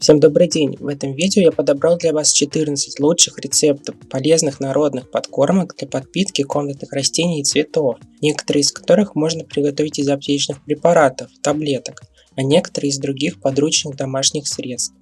Всем добрый день! В этом видео я подобрал для вас 14 лучших рецептов полезных народных подкормок для подпитки комнатных растений и цветов, некоторые из которых можно приготовить из аптечных препаратов, таблеток, а некоторые из других подручных домашних средств.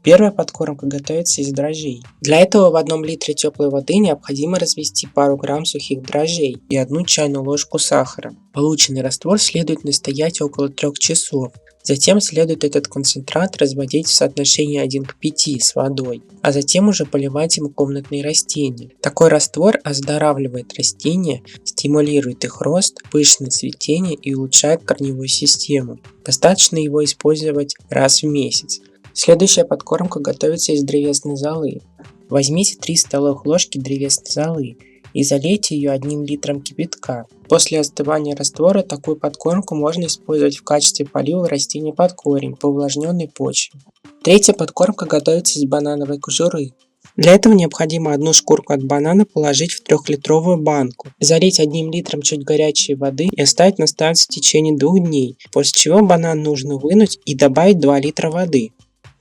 Первая подкормка готовится из дрожжей. Для этого в 1 литре теплой воды необходимо развести пару грамм сухих дрожжей и 1 чайную ложку сахара. Полученный раствор следует настоять около 3 часов. Затем следует этот концентрат разводить в соотношении 1 к 5 с водой, а затем уже поливать им комнатные растения. Такой раствор оздоравливает растения, стимулирует их рост, пышное цветение и улучшает корневую систему. Достаточно его использовать раз в месяц. Следующая подкормка готовится из древесной золы. Возьмите 3 столовых ложки древесной золы и залейте ее 1 литром кипятка. После остывания раствора такую подкормку можно использовать в качестве полива растений под корень по увлажненной почве. Третья подкормка готовится из банановой кожуры. Для этого необходимо 1 шкурку от банана положить в 3-литровую банку, залить 1 литром чуть горячей воды и оставить настаиваться в течение 2 дней, после чего банан нужно вынуть и добавить 2 литра воды.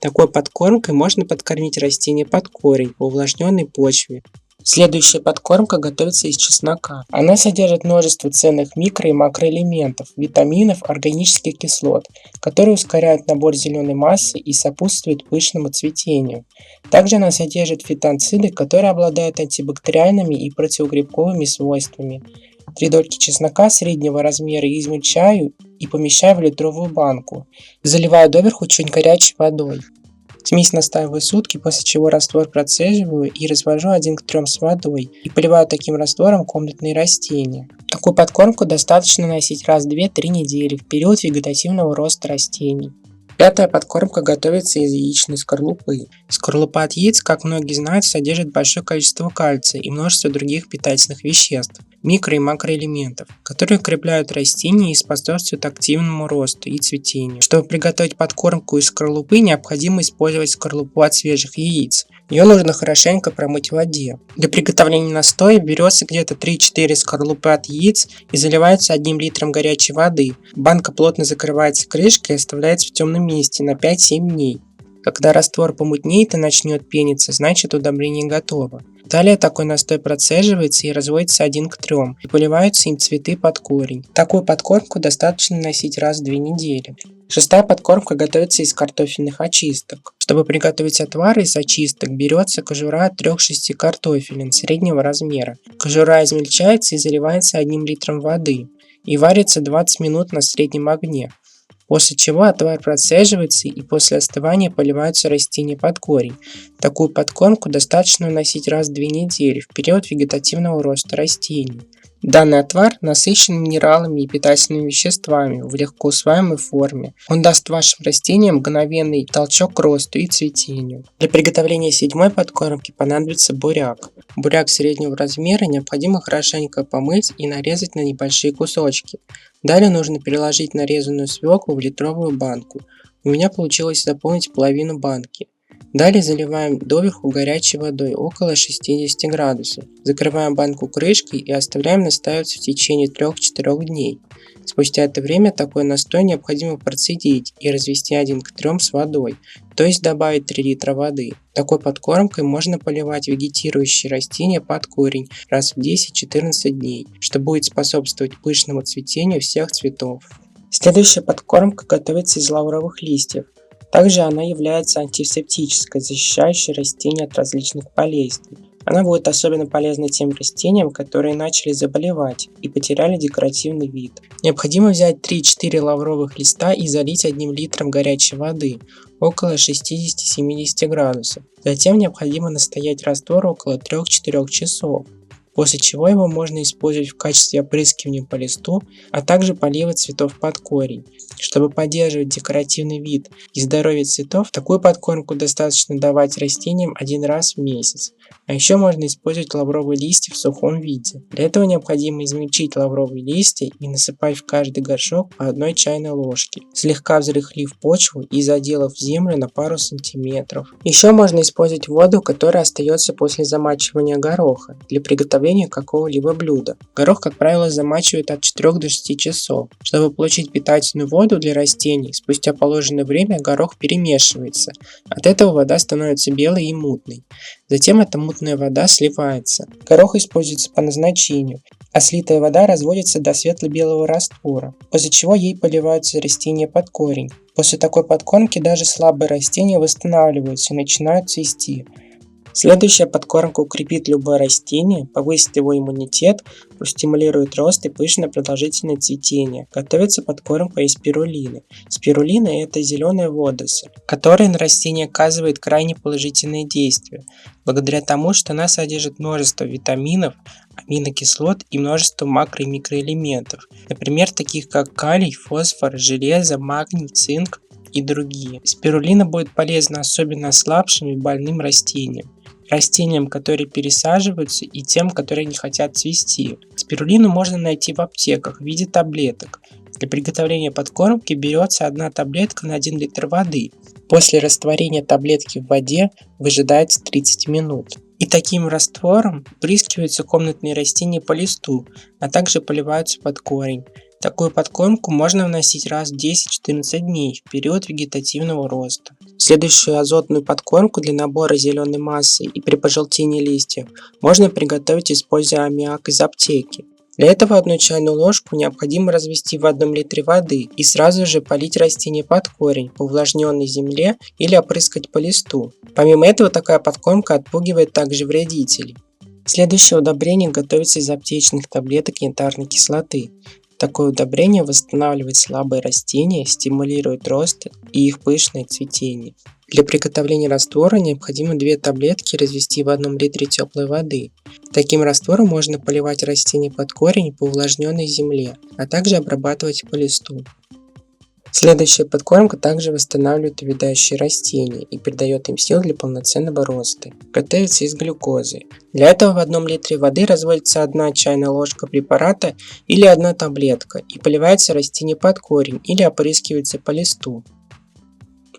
Такой подкормкой можно подкормить растения под корень по увлажненной почве. Следующая подкормка готовится из чеснока. Она содержит множество ценных микро- и макроэлементов, витаминов, органических кислот, которые ускоряют набор зеленой массы и сопутствуют пышному цветению. Также она содержит фитонциды, которые обладают антибактериальными и противогрибковыми свойствами. 3 дольки чеснока среднего размера измельчаю и помещаю в литровую банку. Заливаю доверху чуть горячей водой. Смесь настаиваю сутки, после чего раствор процеживаю и развожу 1 к 3 с водой и поливаю таким раствором комнатные растения. Такую подкормку достаточно носить раз в 2-3 недели в период вегетативного роста растений. Пятая подкормка готовится из яичной скорлупы. Скорлупа от яиц, как многие знают, содержит большое количество кальция и множество других питательных веществ, микро- и макроэлементов, которые укрепляют растения и способствуют активному росту и цветению. Чтобы приготовить подкормку из скорлупы, необходимо использовать скорлупу от свежих яиц. Ее нужно хорошенько промыть в воде. Для приготовления настоя берется где-то 3-4 скорлупы от яиц и заливается 1 литром горячей воды. Банка плотно закрывается крышкой и оставляется в темном месте на 5-7 дней. Когда раствор помутнеет и начнет пениться, значит удобрение готово. Далее такой настой процеживается и разводится 1 к 3 и поливаются им цветы под корень. Такую подкормку достаточно носить раз в 2 недели. Шестая подкормка готовится из картофельных очисток. Чтобы приготовить отвар из очисток, берется кожура от 3-6 картофелин среднего размера. Кожура измельчается и заливается 1 литром воды и варится 20 минут на среднем огне. После чего отвар процеживается и после остывания поливаются растения под корень. Такую подкормку достаточно вносить раз в 2 недели в период вегетативного роста растений. Данный отвар насыщен минералами и питательными веществами в легко усваиваемой форме. Он даст вашим растениям мгновенный толчок к росту и цветению. Для приготовления 7-й подкормки понадобится буряк. Буряк среднего размера необходимо хорошенько помыть и нарезать на небольшие кусочки. Далее нужно переложить нарезанную свеклу в литровую банку. У меня получилось заполнить половину банки. Далее заливаем доверху горячей водой около 60 градусов. Закрываем банку крышкой и оставляем настаиваться в течение 3-4 дней. Спустя это время такой настой необходимо процедить и развести 1 к 3 с водой, то есть добавить 3 литра воды. Такой подкормкой можно поливать вегетирующие растения под корень раз в 10-14 дней, что будет способствовать пышному цветению всех цветов. Следующая подкормка готовится из лавровых листьев. Также она является антисептической, защищающей растения от различных болезней. Она будет особенно полезна тем растениям, которые начали заболевать и потеряли декоративный вид. Необходимо взять 3-4 лавровых листа и залить 1 литром горячей воды около 60-70 градусов. Затем необходимо настоять раствор около 3-4 часов, после чего его можно использовать в качестве опрыскивания по листу, а также полива цветов под корень. Чтобы поддерживать декоративный вид и здоровье цветов, такую подкормку достаточно давать растениям 1 раз в месяц. А еще можно использовать лавровые листья в сухом виде. Для этого необходимо измельчить лавровые листья и насыпать в каждый горшок по 1 чайной ложке, слегка взрыхлив почву и заделав землю на пару сантиметров. Еще можно использовать воду, которая остается после замачивания гороха для приготовления какого-либо блюда. Горох, как правило, замачивают от 4 до 6 часов. Чтобы получить питательную воду для растений, спустя положенное время горох перемешивается. От этого вода становится белой и мутной. Затем эта мутная вода сливается. Горох используется по назначению, а слитая вода разводится до светло-белого раствора, после чего ей поливаются растения под корень. После такой подкормки даже слабые растения восстанавливаются и начинают цвести. Следующая подкормка укрепит любое растение, повысит его иммунитет, простимулирует рост и пышное продолжительное цветение. Готовится подкормка из спирулины. Спирулина – это зеленая водоросль, которая на растение оказывает крайне положительное действие, благодаря тому, что она содержит множество витаминов, аминокислот и множество макро- и микроэлементов, например, таких как калий, фосфор, железо, магний, цинк и другие. Спирулина будет полезна особенно ослабшим и больным растениям, которые пересаживаются, и тем, которые не хотят цвести. Спирулину можно найти в аптеках в виде таблеток. Для приготовления подкормки берется 1 таблетка на 1 литр воды. После растворения таблетки в воде выжидается 30 минут. И таким раствором впрыскиваются комнатные растения по листу, а также поливаются под корень. Такую подкормку можно вносить раз в 10-14 дней в период вегетативного роста. Следующую азотную подкормку для набора зеленой массы и при пожелтении листьев можно приготовить, используя аммиак из аптеки. Для этого 1 чайную ложку необходимо развести в 1 литре воды и сразу же полить растение под корень по увлажненной земле или опрыскать по листу. Помимо этого, такая подкормка отпугивает также вредителей. Следующее удобрение готовится из аптечных таблеток янтарной кислоты. Такое удобрение восстанавливает слабые растения, стимулирует рост и их пышное цветение. Для приготовления раствора необходимо 2 таблетки развести в 1 литре теплой воды. Таким раствором можно поливать растения под корень по увлажненной земле, а также обрабатывать по листу. Следующая подкормка также восстанавливает увядающие растения и придает им сил для полноценного роста. Готовится из глюкозы. Для этого в 1 литре воды разводится 1 чайная ложка препарата или 1 таблетка и поливается растение под корень или опрыскивается по листу.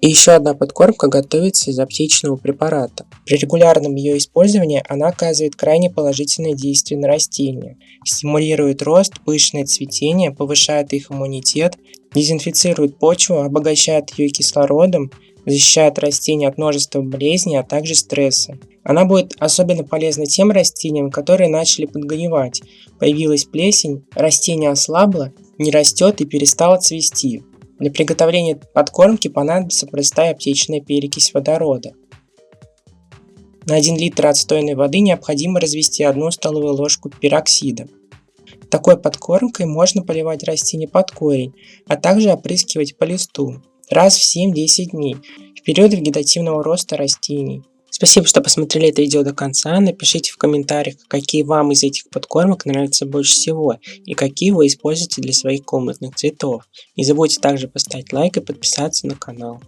И еще 1 подкормка готовится из аптечного препарата. При регулярном ее использовании она оказывает крайне положительное действие на растения, стимулирует рост, пышное цветение, повышает их иммунитет, дезинфицирует почву, обогащает ее кислородом, защищает растения от множества болезней, а также стресса. Она будет особенно полезна тем растениям, которые начали подгнивать, появилась плесень, растение ослабло, не растет и перестало цвести. Для приготовления подкормки понадобится простая аптечная перекись водорода. На 1 литр отстойной воды необходимо развести 1 столовую ложку пероксида. Такой подкормкой можно поливать растения под корень, а также опрыскивать по листу раз в 7-10 дней в период вегетативного роста растений. Спасибо, что посмотрели это видео до конца. Напишите в комментариях, какие вам из этих подкормок нравятся больше всего и какие вы используете для своих комнатных цветов. Не забудьте также поставить лайк и подписаться на канал.